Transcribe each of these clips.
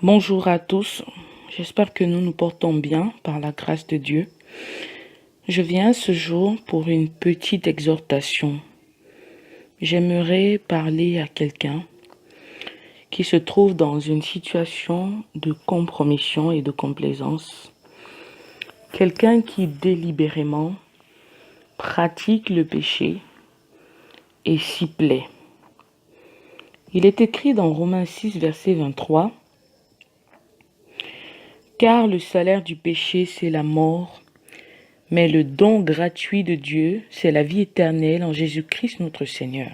Bonjour à tous, j'espère que nous nous portons bien par la grâce de Dieu. Je viens ce jour pour une petite exhortation. J'aimerais parler à quelqu'un qui se trouve dans une situation de compromission et de complaisance. Quelqu'un qui délibérément pratique le péché et s'y plaît. Il est écrit dans Romains 6, verset 23, « Car le salaire du péché, c'est la mort, mais le don gratuit de Dieu, c'est la vie éternelle en Jésus-Christ notre Seigneur. »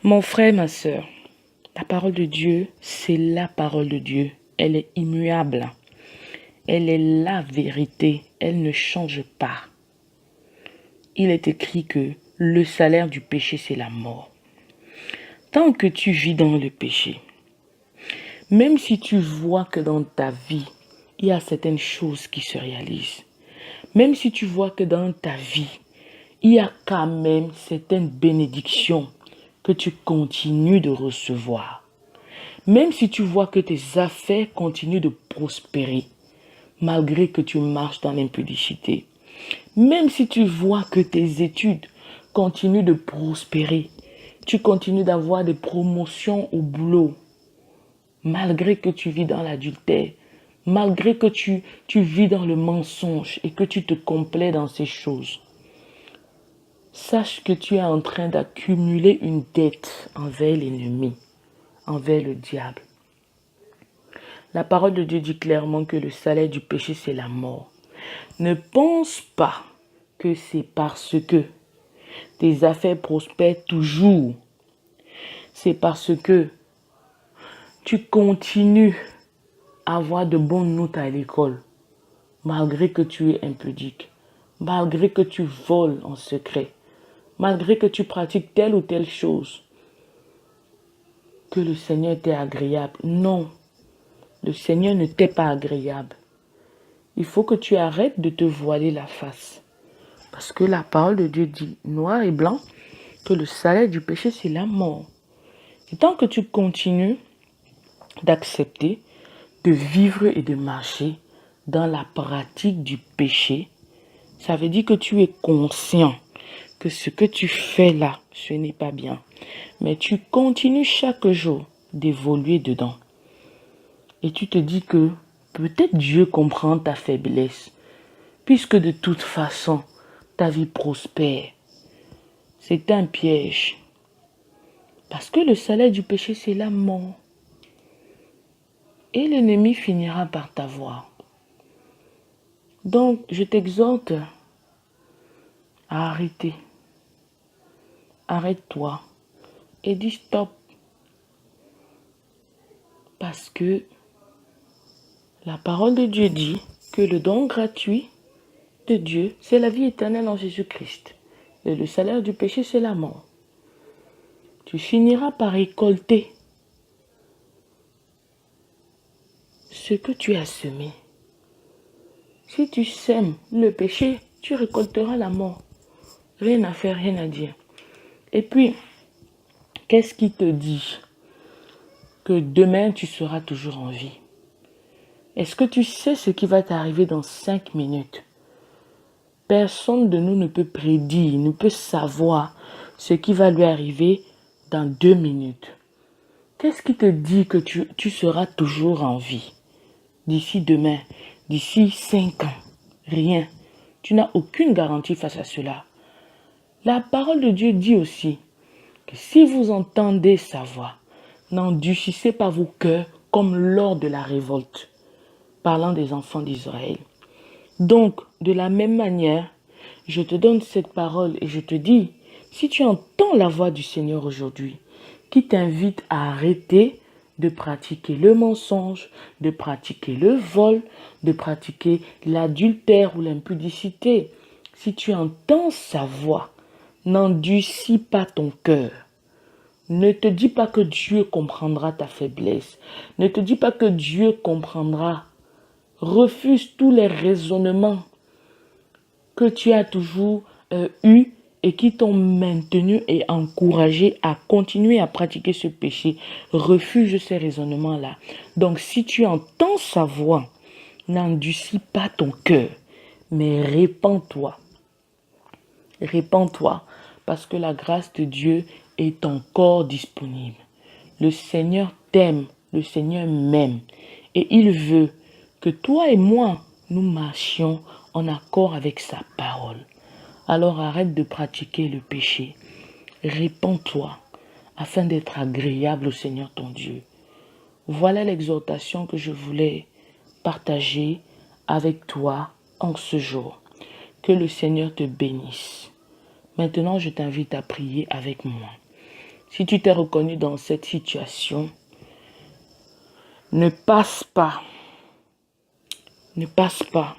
Mon frère, ma sœur, la parole de Dieu, c'est la parole de Dieu. Elle est immuable. Elle est la vérité. Elle ne change pas. Il est écrit que le salaire du péché, c'est la mort. Tant que tu vis dans le péché, même si tu vois que dans ta vie, il y a certaines choses qui se réalisent, même si tu vois que dans ta vie, il y a quand même certaines bénédictions que tu continues de recevoir, même si tu vois que tes affaires continuent de prospérer, malgré que tu marches dans l'impudicité, même si tu vois que tes études continuent de prospérer, tu continues d'avoir des promotions au boulot, malgré que tu vis dans l'adultère, malgré que tu vis dans le mensonge et que tu te complais dans ces choses, sache que tu es en train d'accumuler une dette envers l'ennemi, envers le diable. La parole de Dieu dit clairement que le salaire du péché, c'est la mort. Ne pense pas que c'est parce que tes affaires prospèrent toujours. C'est parce que tu continues à avoir de bonnes notes à l'école, malgré que tu es impudique, malgré que tu voles en secret, malgré que tu pratiques telle ou telle chose, que le Seigneur t'est agréable. Non, le Seigneur ne t'est pas agréable. Il faut que tu arrêtes de te voiler la face. Parce que la parole de Dieu dit, noir et blanc, que le salaire du péché, c'est la mort. Et tant que tu continues d'accepter, de vivre et de marcher dans la pratique du péché, ça veut dire que tu es conscient que ce que tu fais là, ce n'est pas bien. Mais tu continues chaque jour d'évoluer dedans. Et tu te dis que peut-être Dieu comprend ta faiblesse, puisque de toute façon, ta vie prospère. C'est un piège. Parce que le salaire du péché, c'est la mort. Et l'ennemi finira par t'avoir. Donc, je t'exhorte à arrêter. Arrête-toi et dis stop. Parce que la parole de Dieu dit que le don gratuit de Dieu, c'est la vie éternelle en Jésus-Christ. Et le salaire du péché, c'est la mort. Tu finiras par récolter ce que tu as semé. Si tu sèmes le péché, tu récolteras la mort. Rien à faire, rien à dire. Et puis, qu'est-ce qui te dit que demain tu seras toujours en vie? Est-ce que tu sais ce qui va t'arriver dans 5 minutes? Personne de nous ne peut prédire, ne peut savoir ce qui va lui arriver dans 2 minutes. Qu'est-ce qui te dit que tu seras toujours en vie d'ici demain, d'ici 5 ans? Rien. Tu n'as aucune garantie face à cela. La parole de Dieu dit aussi que si vous entendez sa voix, n'endurcissez pas vos cœurs comme lors de la révolte, parlant des enfants d'Israël. Donc, de la même manière, je te donne cette parole et je te dis, si tu entends la voix du Seigneur aujourd'hui, qui t'invite à arrêter de pratiquer le mensonge, de pratiquer le vol, de pratiquer l'adultère ou l'impudicité, si tu entends sa voix, n'endurcis pas ton cœur. Ne te dis pas que Dieu comprendra ta faiblesse. Ne te dis pas que Dieu comprendra. Refuse tous les raisonnements que tu as toujours eus et qui t'ont maintenu et encouragé à continuer à pratiquer ce péché refusent ces raisonnements-là. Donc, si tu entends sa voix, n'endurcis pas ton cœur, mais répands-toi. Répands-toi, parce que la grâce de Dieu est encore disponible. Le Seigneur t'aime, le Seigneur m'aime, et il veut que toi et moi, nous marchions en accord avec sa parole. Alors arrête de pratiquer le péché. Répands-toi afin d'être agréable au Seigneur ton Dieu. Voilà l'exhortation que je voulais partager avec toi en ce jour. Que le Seigneur te bénisse. Maintenant, je t'invite à prier avec moi. Si tu t'es reconnu dans cette situation, ne passe pas. Ne passe pas.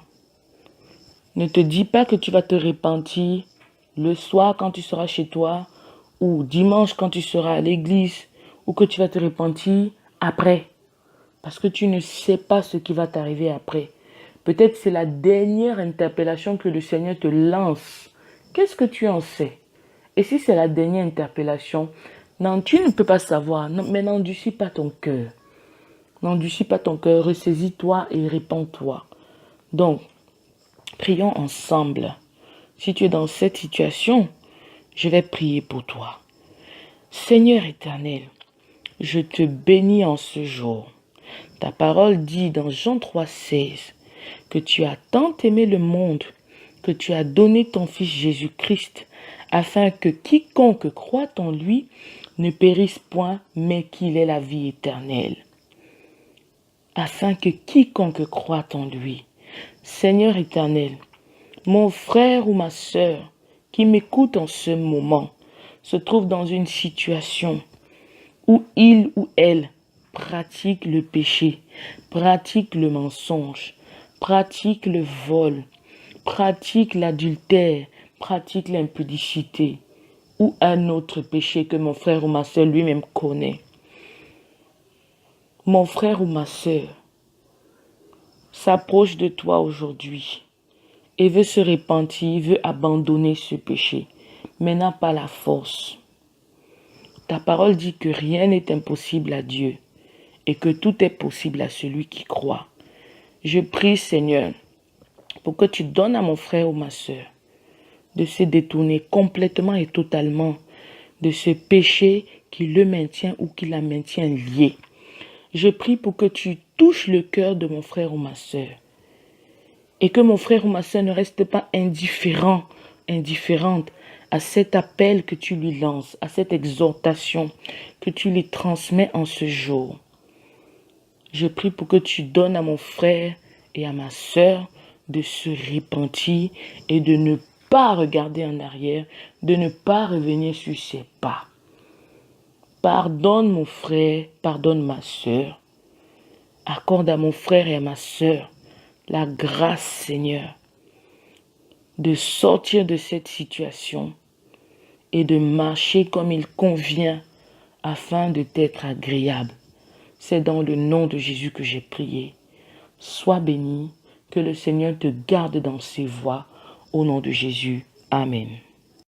Ne te dis pas que tu vas te repentir le soir quand tu seras chez toi ou dimanche quand tu seras à l'église ou que tu vas te repentir après. Parce que tu ne sais pas ce qui va t'arriver après. Peut-être c'est la dernière interpellation que le Seigneur te lance. Qu'est-ce que tu en sais? Et si c'est la dernière interpellation, non, tu ne peux pas savoir. Non, mais n'endurcis pas ton cœur. N'endurcis pas ton cœur. Ressaisis-toi et répands-toi. Donc, prions ensemble. Si tu es dans cette situation, je vais prier pour toi. Seigneur éternel, je te bénis en ce jour. Ta parole dit dans Jean 3,16 que tu as tant aimé le monde que tu as donné ton Fils Jésus-Christ afin que quiconque croit en lui ne périsse point, mais qu'il ait la vie éternelle. Afin que quiconque croit en lui. Seigneur éternel, mon frère ou ma sœur qui m'écoute en ce moment se trouve dans une situation où il ou elle pratique le péché, pratique le mensonge, pratique le vol, pratique l'adultère, pratique l'impudicité ou un autre péché que mon frère ou ma sœur lui-même connaît. Mon frère ou ma sœur s'approche de toi aujourd'hui et veut se repentir, veut abandonner ce péché, mais n'a pas la force. Ta parole dit que rien n'est impossible à Dieu et que tout est possible à celui qui croit. Je prie, Seigneur, pour que tu donnes à mon frère ou ma sœur de se détourner complètement et totalement de ce péché qui le maintient ou qui la maintient lié. Je prie pour que tu touches le cœur de mon frère ou ma sœur et que mon frère ou ma sœur ne reste pas indifférente à cet appel que tu lui lances, à cette exhortation que tu lui transmets en ce jour. Je prie pour que tu donnes à mon frère et à ma sœur de se repentir et de ne pas regarder en arrière, de ne pas revenir sur ses pas. Pardonne mon frère, pardonne ma sœur. Accorde à mon frère et à ma sœur la grâce, Seigneur, de sortir de cette situation et de marcher comme il convient afin de t'être agréable. C'est dans le nom de Jésus que j'ai prié. Sois béni, que le Seigneur te garde dans ses voies. Au nom de Jésus. Amen.